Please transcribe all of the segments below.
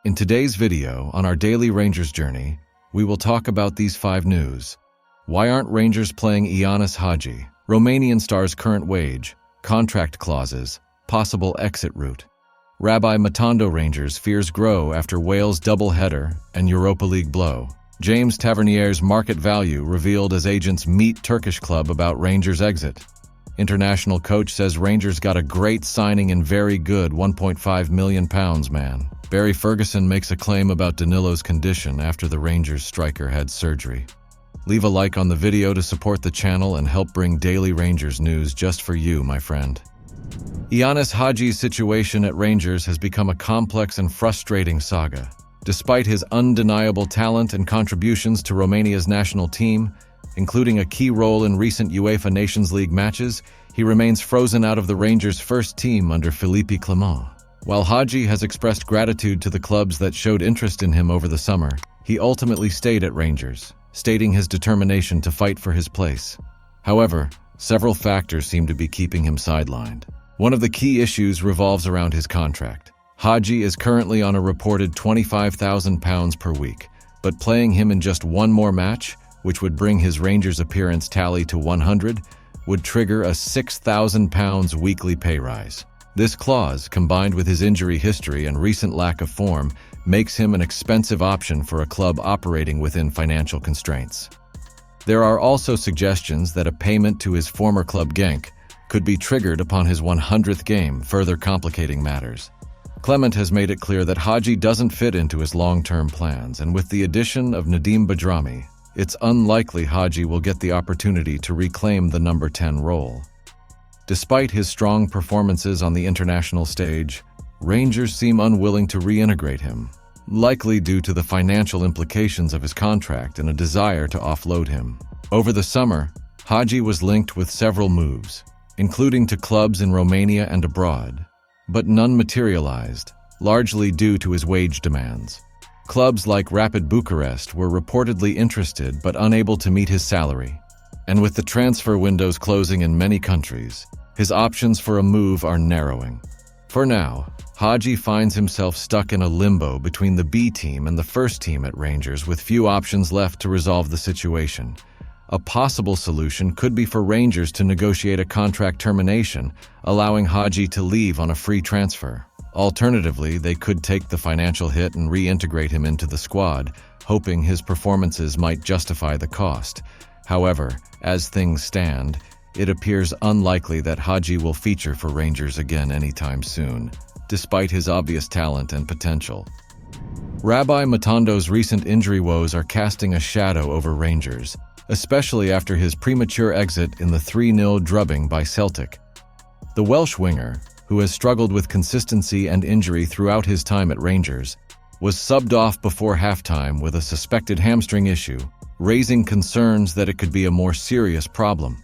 In today's video, on our daily Rangers journey, we will talk about these 5 news. Why aren't Rangers playing Ianis Hagi? Romanian star's current wage, contract clauses, possible exit route. Rabbi Matondo Rangers fears grow after Wales double-header and Europa League blow. James Tavernier's market value revealed as agents meet Turkish club about Rangers' exit. International coach says Rangers got a great signing and very good £1.5 million man. Barry Ferguson makes a claim about Danilo's condition after the Rangers striker had surgery. Leave a like on the video to support the channel and help bring daily Rangers news just for you, my friend. Ianis Hagi's situation at Rangers has become a complex and frustrating saga. Despite his undeniable talent and contributions to Romania's national team, including a key role in recent UEFA Nations League matches, he remains frozen out of the Rangers' first team under Philippe Clement. While Hagi has expressed gratitude to the clubs that showed interest in him over the summer, he ultimately stayed at Rangers, stating his determination to fight for his place. However, several factors seem to be keeping him sidelined. One of the key issues revolves around his contract. Hagi is currently on a reported £25,000 per week, but playing him in just one more match, which would bring his Rangers appearance tally to 100, would trigger a £6,000 weekly pay rise. This clause, combined with his injury history and recent lack of form, makes him an expensive option for a club operating within financial constraints. There are also suggestions that a payment to his former club Genk could be triggered upon his 100th game, further complicating matters. Clement has made it clear that Hagi doesn't fit into his long-term plans, and with the addition of Nadim Badrami, it's unlikely Hagi will get the opportunity to reclaim the number 10 role. Despite his strong performances on the international stage, Rangers seem unwilling to reintegrate him, likely due to the financial implications of his contract and a desire to offload him. Over the summer, Hagi was linked with several moves, including to clubs in Romania and abroad, but none materialized, largely due to his wage demands. Clubs like Rapid Bucharest were reportedly interested but unable to meet his salary. And with the transfer windows closing in many countries, his options for a move are narrowing. For now, Hagi finds himself stuck in a limbo between the B team and the first team at Rangers, with few options left to resolve the situation. A possible solution could be for Rangers to negotiate a contract termination, allowing Hagi to leave on a free transfer. Alternatively, they could take the financial hit and reintegrate him into the squad, hoping his performances might justify the cost. However, as things stand, it appears unlikely that Hagi will feature for Rangers again anytime soon, despite his obvious talent and potential. Rabbi Matondo's recent injury woes are casting a shadow over Rangers, especially after his premature exit in the 3-0 drubbing by Celtic. The Welsh winger, who has struggled with consistency and injury throughout his time at Rangers, was subbed off before halftime with a suspected hamstring issue, raising concerns that it could be a more serious problem.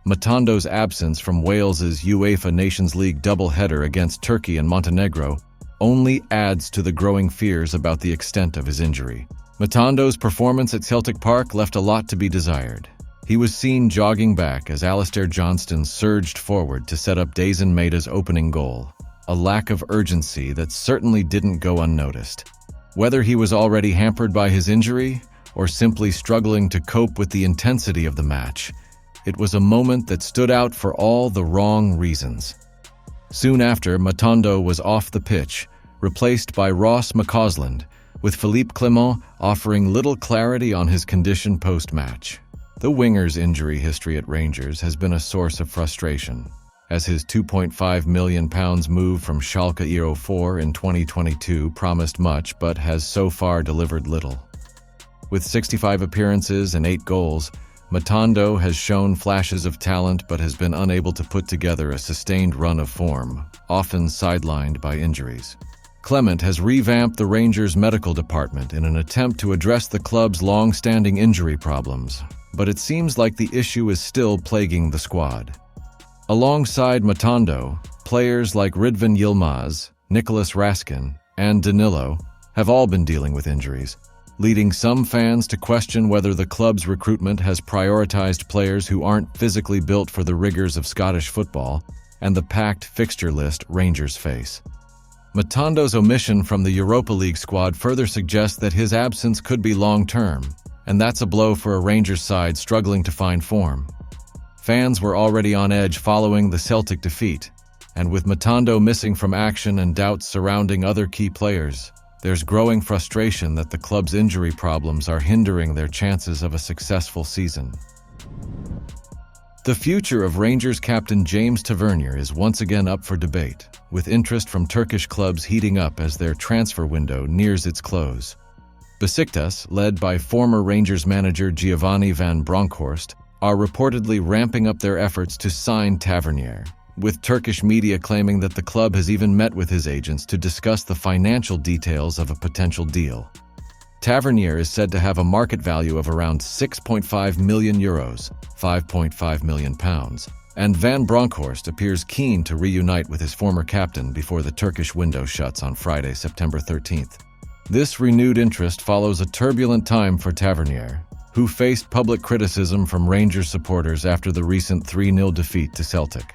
Matondo's absence from Wales's UEFA Nations League double-header against Turkey and Montenegro only adds to the growing fears about the extent of his injury. Matondo's performance at Celtic Park left a lot to be desired. He was seen jogging back as Alistair Johnston surged forward to set up Dazen Maida's opening goal, a lack of urgency that certainly didn't go unnoticed. Whether he was already hampered by his injury or simply struggling to cope with the intensity of the match, it was a moment that stood out for all the wrong reasons. Soon after, Matondo was off the pitch, replaced by Ross McCausland, with Philippe Clement offering little clarity on his condition post-match. The winger's injury history at Rangers has been a source of frustration, as his £2.5 million move from Schalke 04 in 2022 promised much but has so far delivered little. With 65 appearances and 8 goals, Matondo has shown flashes of talent but has been unable to put together a sustained run of form, often sidelined by injuries. Clement has revamped the Rangers' medical department in an attempt to address the club's long-standing injury problems, but it seems like the issue is still plaguing the squad. Alongside Matondo, players like Ridvan Yilmaz, Nicholas Raskin, and Danilo have all been dealing with injuries, leading some fans to question whether the club's recruitment has prioritized players who aren't physically built for the rigors of Scottish football and the packed fixture list Rangers face. Matondo's omission from the Europa League squad further suggests that his absence could be long-term, and that's a blow for a Rangers side struggling to find form. Fans were already on edge following the Celtic defeat, and with Matondo missing from action and doubts surrounding other key players, there's growing frustration that the club's injury problems are hindering their chances of a successful season. The future of Rangers captain James Tavernier is once again up for debate, with interest from Turkish clubs heating up as their transfer window nears its close. Besiktas, led by former Rangers manager Giovanni van Bronckhorst, are reportedly ramping up their efforts to sign Tavernier, with Turkish media claiming that the club has even met with his agents to discuss the financial details of a potential deal. Tavernier is said to have a market value of around €6.5 million, £5.5 million, and Van Bronckhorst appears keen to reunite with his former captain before the Turkish window shuts on Friday, September 13th. This renewed interest follows a turbulent time for Tavernier, who faced public criticism from Rangers supporters after the recent 3-0 defeat to Celtic.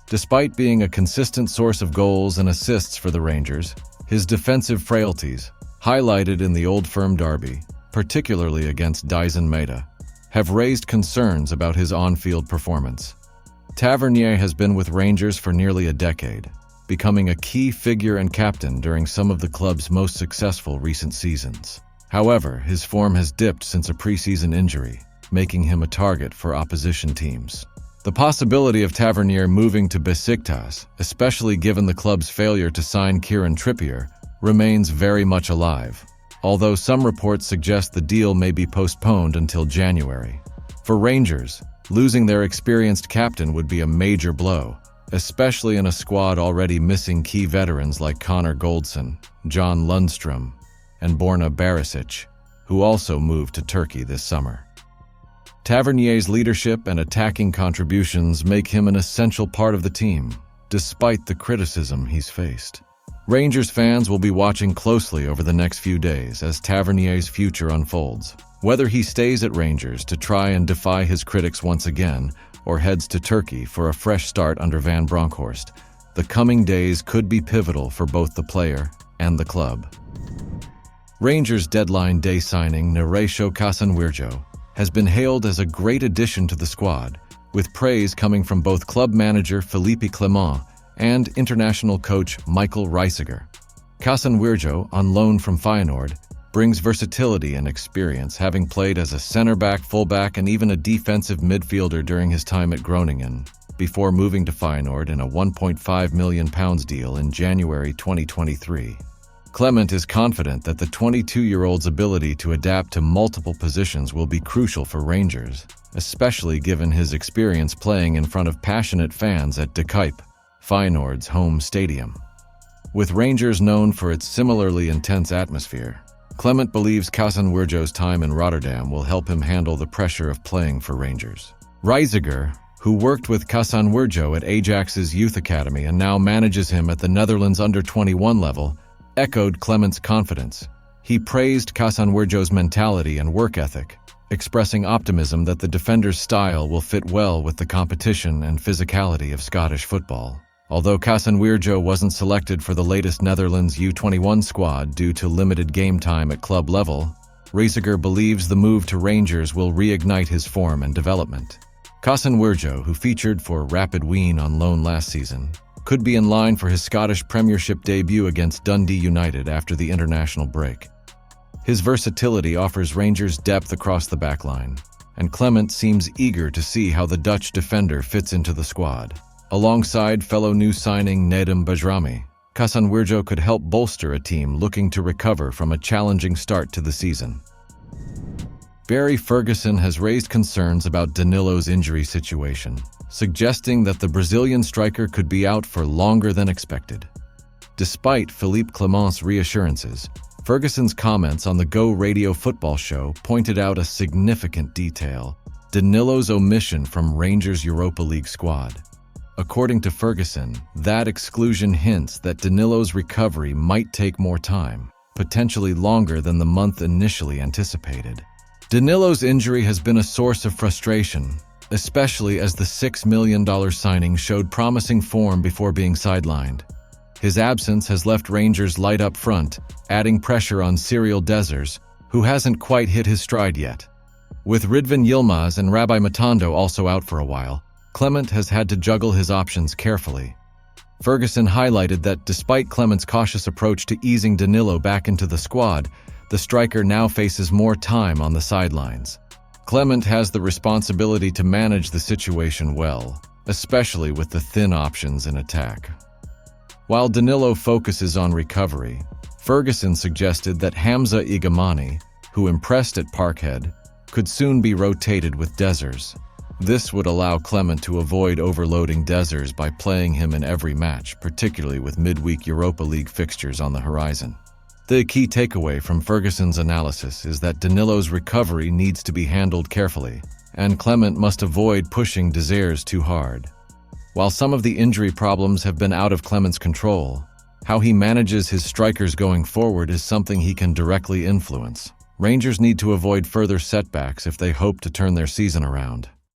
Despite being a consistent source of goals and assists for the Rangers, his defensive frailties, highlighted in the Old Firm derby, particularly against Dyson Maeda, have raised concerns about his on-field performance. Tavernier has been with Rangers for nearly a decade, becoming a key figure and captain during some of the club's most successful recent seasons. However, his form has dipped since a preseason injury, making him a target for opposition teams. The possibility of Tavernier moving to Besiktas, especially given the club's failure to sign Kieran Trippier, remains very much alive, although some reports suggest the deal may be postponed until January. For Rangers, losing their experienced captain would be a major blow, especially in a squad already missing key veterans like Connor Goldson, John Lundstrom, and Borna Barisic, who also moved to Turkey this summer. Tavernier's leadership and attacking contributions make him an essential part of the team, despite the criticism he's faced. Rangers fans will be watching closely over the next few days as Tavernier's future unfolds. Whether he stays at Rangers to try and defy his critics once again, or heads to Turkey for a fresh start under Van Bronckhorst, the coming days could be pivotal for both the player and the club. Rangers deadline day signing Neresho Casanwirjo has been hailed as a great addition to the squad, with praise coming from both club manager Philippe Clement and international coach Michael Reisiger. Casanwirjo, on loan from Feyenoord, brings versatility and experience, having played as a center-back, full-back, and even a defensive midfielder during his time at Groningen, before moving to Feyenoord in a £1.5 million deal in January 2023. Clement is confident that the 22-year-old's ability to adapt to multiple positions will be crucial for Rangers, especially given his experience playing in front of passionate fans at De Kuip, Feyenoord's home stadium. With Rangers known for its similarly intense atmosphere, Clement believes Casanwirjo's time in Rotterdam will help him handle the pressure of playing for Rangers. Reisiger, who worked with Casanwirjo at Ajax's youth academy and now manages him at the Netherlands under-21 level, echoed Clement's confidence. He praised Casanwirjo's mentality and work ethic, expressing optimism that the defender's style will fit well with the competition and physicality of Scottish football. Although Casanwirjo wasn't selected for the latest Netherlands U21 squad due to limited game time at club level, Reisiger believes the move to Rangers will reignite his form and development. Casanwirjo, who featured for Rapid Wien on loan last season, could be in line for his Scottish Premiership debut against Dundee United after the international break. His versatility offers Rangers depth across the backline, and Clement seems eager to see how the Dutch defender fits into the squad. Alongside fellow new signing Nedum Bajrami, Casanwirjo could help bolster a team looking to recover from a challenging start to the season. Barry Ferguson has raised concerns about Danilo's injury situation, suggesting that the Brazilian striker could be out for longer than expected. Despite Philippe Clement's reassurances, Ferguson's comments on the Go Radio football show pointed out a significant detail: Danilo's omission from Rangers' Europa League squad. According to Ferguson, that exclusion hints that Danilo's recovery might take more time, potentially longer than the month initially anticipated. Danilo's injury has been a source of frustration, especially as the $6 million signing showed promising form before being sidelined. His absence has left Rangers light up front, adding pressure on Cyril Dessers, who hasn't quite hit his stride yet. With Ridvan Yilmaz and Rabbi Matondo also out for a while, Clement has had to juggle his options carefully. Ferguson highlighted that despite Clement's cautious approach to easing Danilo back into the squad, the striker now faces more time on the sidelines. Clement has the responsibility to manage the situation well, especially with the thin options in attack. While Danilo focuses on recovery, Ferguson suggested that Hamza Igamani, who impressed at Parkhead, could soon be rotated with Dessers. This would allow Clement to avoid overloading Dessers by playing him in every match, particularly with midweek Europa League fixtures on the horizon. The key takeaway from Ferguson's analysis is that Danilo's recovery needs to be handled carefully, and Clement must avoid pushing Dessers too hard. While some of the injury problems have been out of Clement's control, how he manages his strikers going forward is something he can directly influence. Rangers need to avoid further setbacks if they hope to turn their season around.